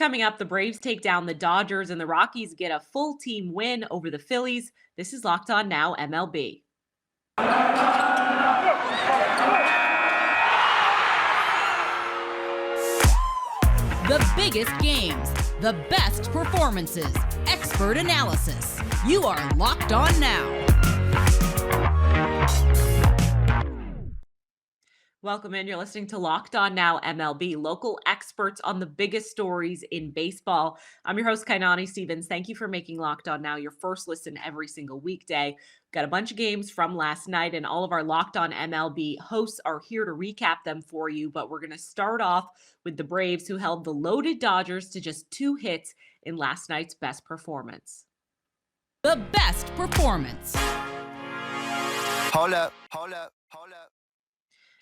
Coming up, the Braves take down the Dodgers and the Rockies get a full team win over the Phillies. This is Locked On Now MLB. The biggest games, the best performances, expert analysis. You are Locked On Now. Welcome in. You're listening to Locked On Now MLB, local experts on the biggest stories in baseball. I'm your host, Kainani Stevens. Thank you for making Locked On Now your first listen every single weekday. Got a bunch of games from last night, and all of our Locked On MLB hosts are here to recap them for you. But we're going to start off with the Braves, who held the loaded Dodgers to just 2 hits in last night's best performance. The best performance. Hold up.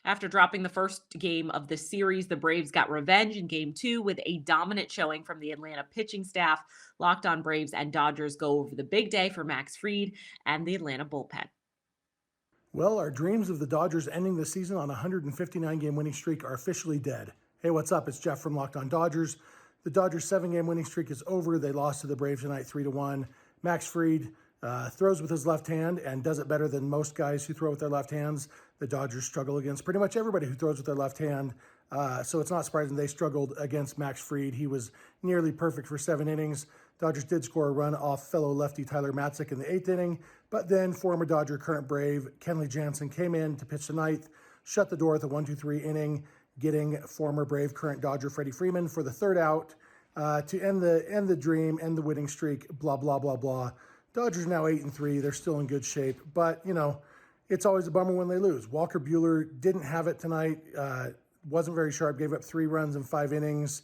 After dropping the first game of the series, the Braves got revenge in Game 2 with a dominant showing from the Atlanta pitching staff. Locked On Braves and Dodgers go over the big day for Max Fried and the Atlanta bullpen. Well, our dreams of the Dodgers ending the season on a 159-game winning streak are officially dead. Hey, what's up? It's Jeff from Locked On Dodgers. The Dodgers' 7-game winning streak is over. They lost to the Braves tonight 3-1. Max Fried throws with his left hand and does it better than most guys who throw with their left hands. The Dodgers struggle against pretty much everybody who throws with their left hand. So it's not surprising they struggled against Max Fried. He was nearly perfect for 7 innings. Dodgers did score a run off fellow lefty Tyler Matzek in the 8th inning, but then former Dodger, current Brave, Kenley Jansen came in to pitch the 9th, shut the door at the 1-2-3 inning, getting former Brave, current Dodger Freddie Freeman for the 3rd out to end the dream, end the winning streak, blah, blah, blah, blah. Dodgers now 8-3. They're still in good shape, but, it's always a bummer when they lose. Walker Buehler didn't have it tonight, wasn't very sharp, gave up 3 runs in 5 innings,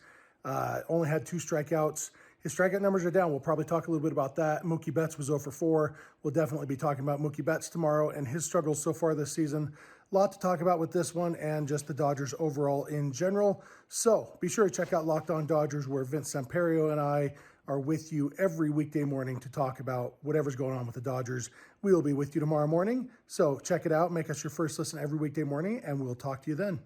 only had 2 strikeouts. His strikeout numbers are down. We'll probably talk a little bit about that. Mookie Betts was 0 for 4. We'll definitely be talking about Mookie Betts tomorrow and his struggles so far this season. A lot to talk about with this one and just the Dodgers overall in general. So be sure to check out Locked On Dodgers, where Vince Samperio and I are with you every weekday morning to talk about whatever's going on with the Dodgers. We will be with you tomorrow morning, so check it out. Make us your first listen every weekday morning, and we'll talk to you then.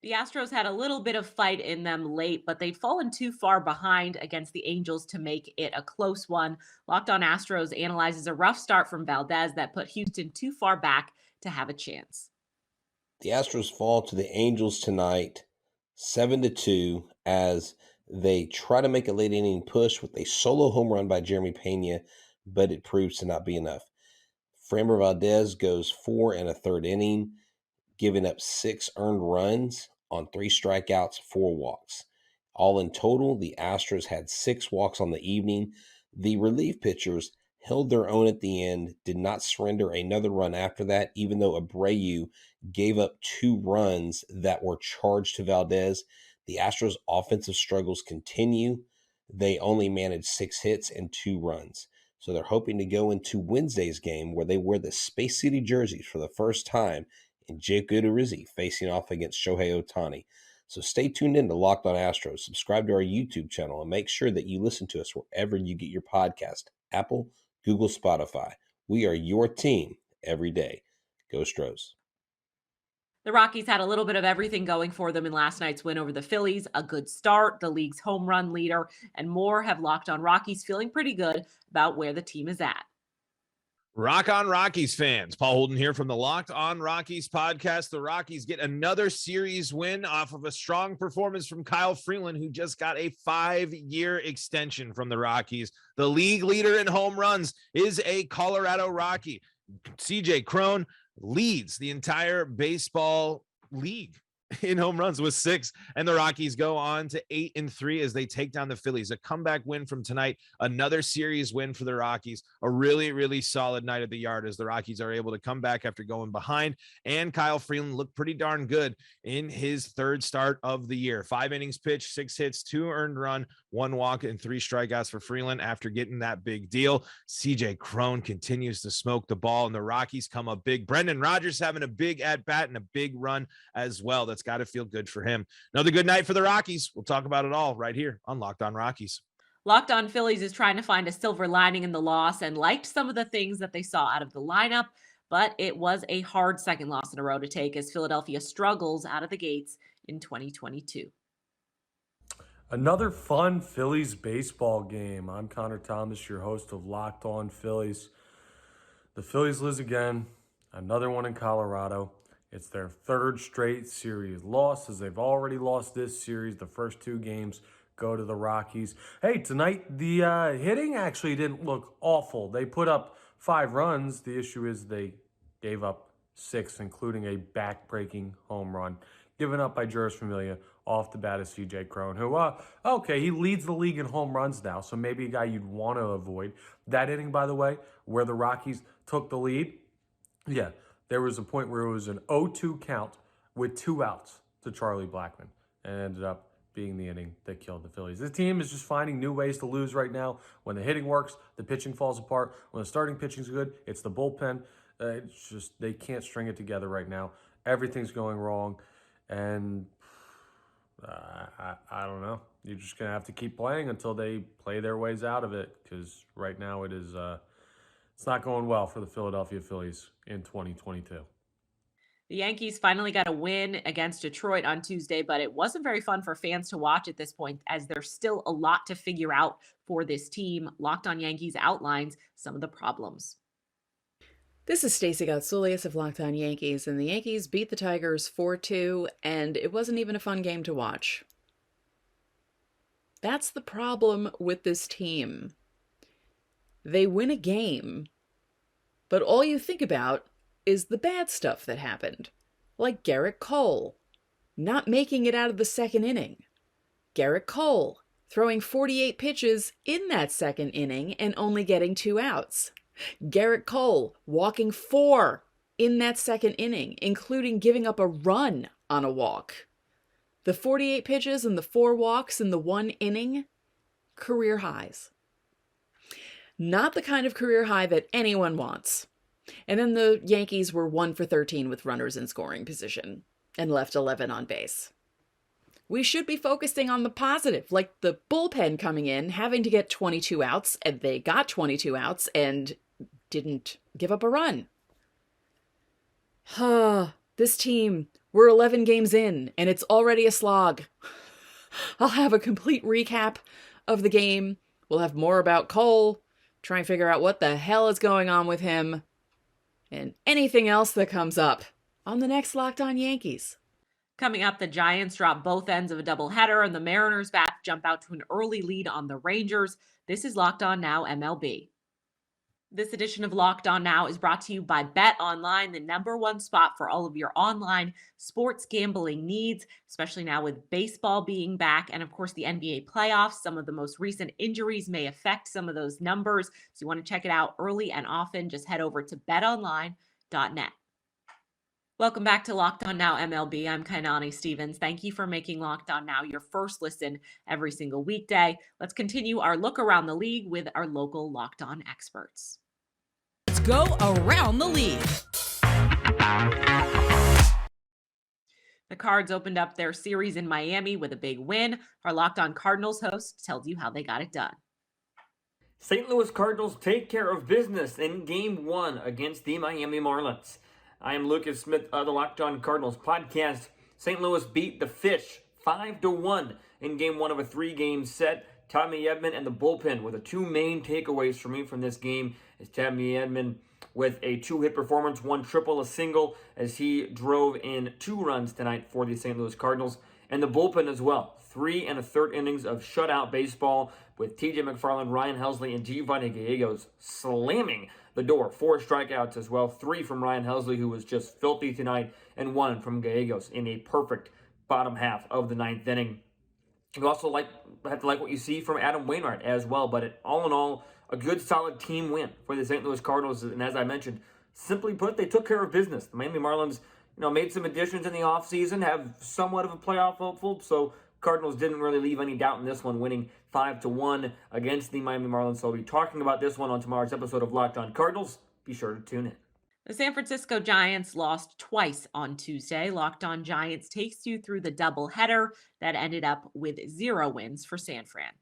The Astros had a little bit of fight in them late, but they'd fallen too far behind against the Angels to make it a close one. Locked On Astros analyzes a rough start from Valdez that put Houston too far back to have a chance. The Astros fall to the Angels tonight 7-2 as they try to make a late inning push with a solo home run by Jeremy Pena, but it proves to not be enough. Framber Valdez goes 4 1/3 inning, giving up 6 earned runs on 3 strikeouts, 4 walks. All in total, the Astros had 6 walks on the evening. The relief pitchers held their own at the end, did not surrender another run after that, even though Abreu gave up 2 runs that were charged to Valdez. The Astros' offensive struggles continue. They only managed 6 hits and 2 runs. So they're hoping to go into Wednesday's game where they wear the Space City jerseys for the first time, and Jake Odorizzi facing off against Shohei Ohtani. So stay tuned in to Locked On Astros. Subscribe to our YouTube channel and make sure that you listen to us wherever you get your podcast. Apple, Google, Spotify. We are your team every day. Go Stros. The Rockies had a little bit of everything going for them in last night's win over the Phillies. A good start, the league's home run leader, and more have Locked On Rockies feeling pretty good about where the team is at. Rock on Rockies fans. Paul Holden here from the Locked On Rockies podcast. The Rockies get another series win off of a strong performance from Kyle Freeland, who just got a 5-year extension from the Rockies. The league leader in home runs is a Colorado Rocky. CJ Cron leads the entire baseball league in home runs with 6, and the Rockies go on to 8-3 as they take down the Phillies. A comeback win from tonight, another series win for the Rockies. A really, really solid night at the yard as the Rockies are able to come back after going behind, and Kyle Freeland looked pretty darn good in his 3rd start of the year. 5 innings pitched, 6 hits, 2 earned run, 1 walk, and 3 strikeouts for Freeland after getting that big deal. CJ Cron continues to smoke the ball, and the Rockies come up big. Brendan Rodgers having a big at-bat and a big run as well. That's got to feel good for him. Another good night for the Rockies. We'll talk about it all right here on Locked On Rockies. Locked On Phillies is trying to find a silver lining in the loss and liked some of the things that they saw out of the lineup, but it was a hard second loss in a row to take as Philadelphia struggles out of the gates in 2022. Another fun Phillies baseball game. I'm Connor Thomas, your host of Locked On Phillies. The Phillies lose again, another one in Colorado. It's their third straight series loss, as they've already lost this series. The first two games go to the Rockies. Hey, tonight the hitting actually didn't look awful. They put up 5 runs. The issue is they gave up 6, including a back-breaking home run given up by Jeurys Familia. Off the bat is CJ Cron, who, okay, he leads the league in home runs now, so maybe a guy you'd want to avoid. That inning, by the way, where the Rockies took the lead, yeah, there was a point where it was an 0-2 count with 2 outs to Charlie Blackmon, and ended up being the inning that killed the Phillies. This team is just finding new ways to lose right now. When the hitting works, the pitching falls apart. When the starting pitching's good, it's the bullpen. It's just, they can't string it together right now. Everything's going wrong, and I don't know. You're just going to have to keep playing until they play their ways out of it, because right now it is it's not going well for the Philadelphia Phillies in 2022. The Yankees finally got a win against Detroit on Tuesday, but it wasn't very fun for fans to watch at this point, as there's still a lot to figure out for this team. Locked On Yankees outlines some of the problems. This is Stacey Gotsulias of Locked On Yankees, and the Yankees beat the Tigers 4-2, and it wasn't even a fun game to watch. That's the problem with this team. They win a game, but all you think about is the bad stuff that happened, like Garrett Cole not making it out of the second inning. Garrett Cole throwing 48 pitches in that second inning and only getting 2 outs. Garrett Cole walking 4 in that second inning, including giving up a run on a walk. The 48 pitches and the 4 walks in the 1 inning, career highs. Not the kind of career high that anyone wants. And then the Yankees were 1 for 13 with runners in scoring position and left 11 on base. We should be focusing on the positive, like the bullpen coming in, having to get 22 outs, and they got 22 outs and didn't give up a run. This team, we're 11 games in, and it's already a slog. I'll have a complete recap of the game. We'll have more about Cole, try and figure out what the hell is going on with him, and anything else that comes up on the next Locked On Yankees. Coming up, the Giants drop both ends of a doubleheader, and the Mariners back jump out to an early lead on the Rangers. This is Locked On Now MLB. This edition of Locked On Now is brought to you by Bet Online, the #1 spot for all of your online sports gambling needs, especially now with baseball being back and, of course, the NBA playoffs. Some of the most recent injuries may affect some of those numbers. So you want to check it out early and often, just head over to betonline.net. Welcome back to Locked On Now MLB. I'm Kainani Stevens. Thank you for making Locked On Now your first listen every single weekday. Let's continue our look around the league with our local Locked On experts. Let's go around the league. The Cards opened up their series in Miami with a big win. Our Locked On Cardinals host tells you how they got it done. St. Louis Cardinals take care of business in Game 1 against the Miami Marlins. I am Lucas Smith of the Locked On Cardinals podcast. St. Louis beat the Fish 5-1 in Game 1 of a 3-game set. Tommy Edman and the bullpen were the 2 main takeaways for me from this game. As Tommy Edman with a 2-hit performance, 1 triple, a single, as he drove in 2 runs tonight for the St. Louis Cardinals. And the bullpen as well. 3 1/3 innings of shutout baseball with TJ McFarland, Ryan Helsley, and Giovanni Gallegos slamming the door. 4 strikeouts as well. 3 from Ryan Helsley, who was just filthy tonight, and 1 from Gallegos in a perfect bottom half of the 9th inning. You also have to like what you see from Adam Wainwright as well, but all in all, a good solid team win for the St. Louis Cardinals. And as I mentioned, simply put, they took care of business. The Miami Marlins, made some additions in the offseason, have somewhat of a playoff hopeful, so Cardinals didn't really leave any doubt in this one, winning 5-1 against the Miami Marlins. So I'll be talking about this one on tomorrow's episode of Locked On Cardinals. Be sure to tune in. The San Francisco Giants lost twice on Tuesday. Locked On Giants takes you through the doubleheader that ended up with 0 wins for San Fran.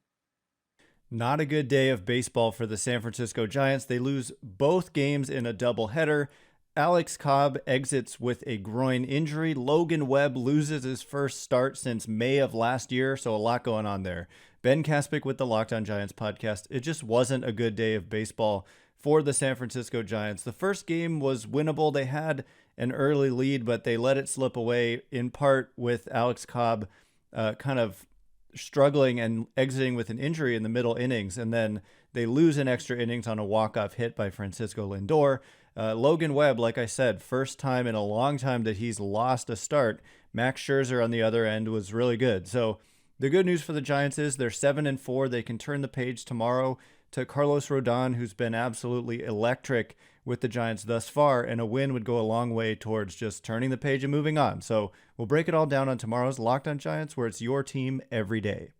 Not a good day of baseball for the San Francisco Giants. They lose both games in a doubleheader Alex Cobb exits with a groin injury. Logan Webb loses his first start since May of last year, so a lot going on there. Ben Kaspick with the Locked On Giants podcast. It just wasn't a good day of baseball for the San Francisco Giants. The first game was winnable. They had an early lead, but they let it slip away, in part with Alex Cobb kind of struggling and exiting with an injury in the middle innings, and then they lose an extra innings on a walk-off hit by Francisco Lindor. Logan Webb, like I said, first time in a long time that he's lost a start. Max Scherzer on the other end was really good. So the good news for the Giants is they're 7-4. They can turn the page tomorrow to Carlos Rodon, who's been absolutely electric with the Giants thus far, and a win would go a long way towards just turning the page and moving on. So we'll break it all down on tomorrow's Locked On Giants, where it's your team every day.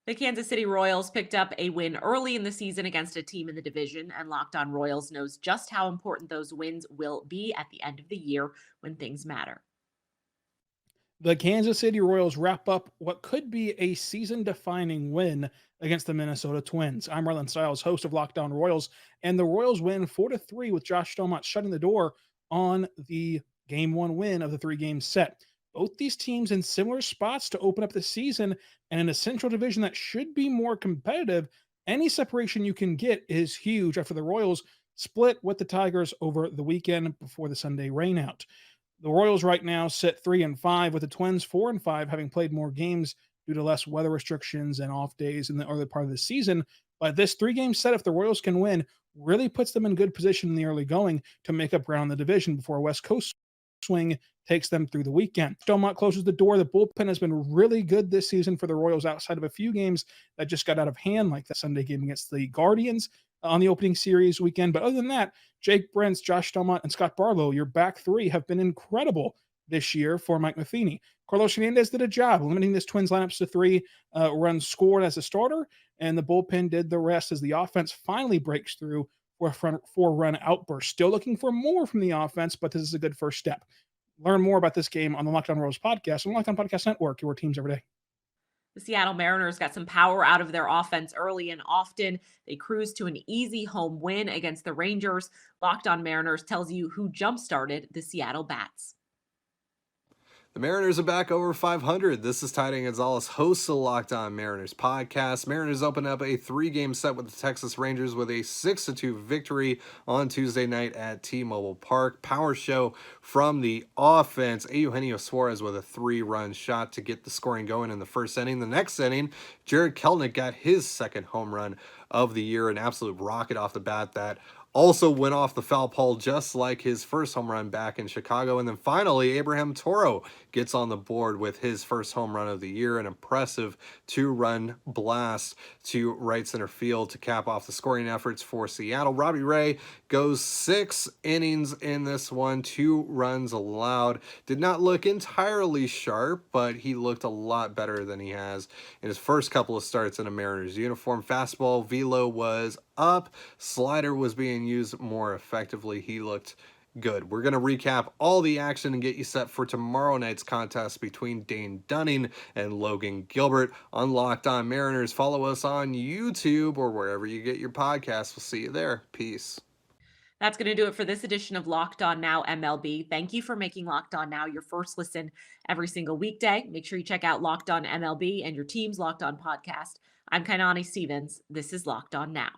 The Kansas City Royals picked up a win early in the season against a team in the division, and Locked On Royals knows just how important those wins will be at the end of the year when things matter. The Kansas City Royals wrap up what could be a season-defining win against the Minnesota Twins. I'm Marlon Stiles, host of Locked On Royals, and the Royals win 4-3 with Josh Stomont shutting the door on the Game 1 win of the three-game set. Both these teams in similar spots to open up the season, and in a central division that should be more competitive. Any separation you can get is huge after the Royals split with the Tigers over the weekend before the Sunday rainout. The Royals right now sit 3-5, with the Twins 4-5, having played more games due to less weather restrictions and off days in the early part of the season. But this three-game set, if the Royals can win, really puts them in good position in the early going to make up ground in the division before a West Coast swing takes them through the weekend. Stomont closes the door. The bullpen has been really good this season for the Royals outside of a few games that just got out of hand, like the Sunday game against the Guardians on the opening series weekend. But other than that, Jake Brentz, Josh Stomont, and Scott Barlow, your back three, have been incredible this year for Mike Matheny. Carlos Hernandez did a job limiting this Twins lineups to 3 runs scored as a starter, and the bullpen did the rest as the offense finally breaks through for a 4-run outburst. Still looking for more from the offense, but this is a good first step. Learn more about this game on the Locked On Royals podcast and Locked On Podcast Network, your teams every day. The Seattle Mariners got some power out of their offense early and often. They cruised to an easy home win against the Rangers. Locked On Mariners tells you who jump-started the Seattle Bats. The Mariners are back over 500. This is Ty Gonzalez, host of the Locked On Mariners podcast. Mariners opened up a 3-game set with the Texas Rangers with a 6-2 victory on Tuesday night at T-Mobile Park. Power show from the offense. Eugenio Suarez with a 3-run shot to get the scoring going in the first inning. The next inning, Jared Kelenic got his second home run of the year, an absolute rocket off the bat that also went off the foul pole just like his first home run back in Chicago. And then finally, Abraham Toro gets on the board with his first home run of the year, an impressive 2-run blast to right center field to cap off the scoring efforts for Seattle. Robbie Ray goes 6 innings in this one, 2 runs allowed. Did not look entirely sharp, but he looked a lot better than he has in his first couple of starts in a Mariners uniform. Fastball velo was up. Slider was being used more effectively. He looked good. We're going to recap all the action and get you set for tomorrow night's contest between Dane Dunning and Logan Gilbert on Locked On Mariners. Follow us on YouTube or wherever you get your podcasts. We'll see you there. Peace. That's going to do it for this edition of Locked On Now MLB. Thank you for making Locked On Now your first listen every single weekday. Make sure you check out Locked On MLB and your team's Locked On podcast. I'm Kainani Stevens. This is Locked On Now.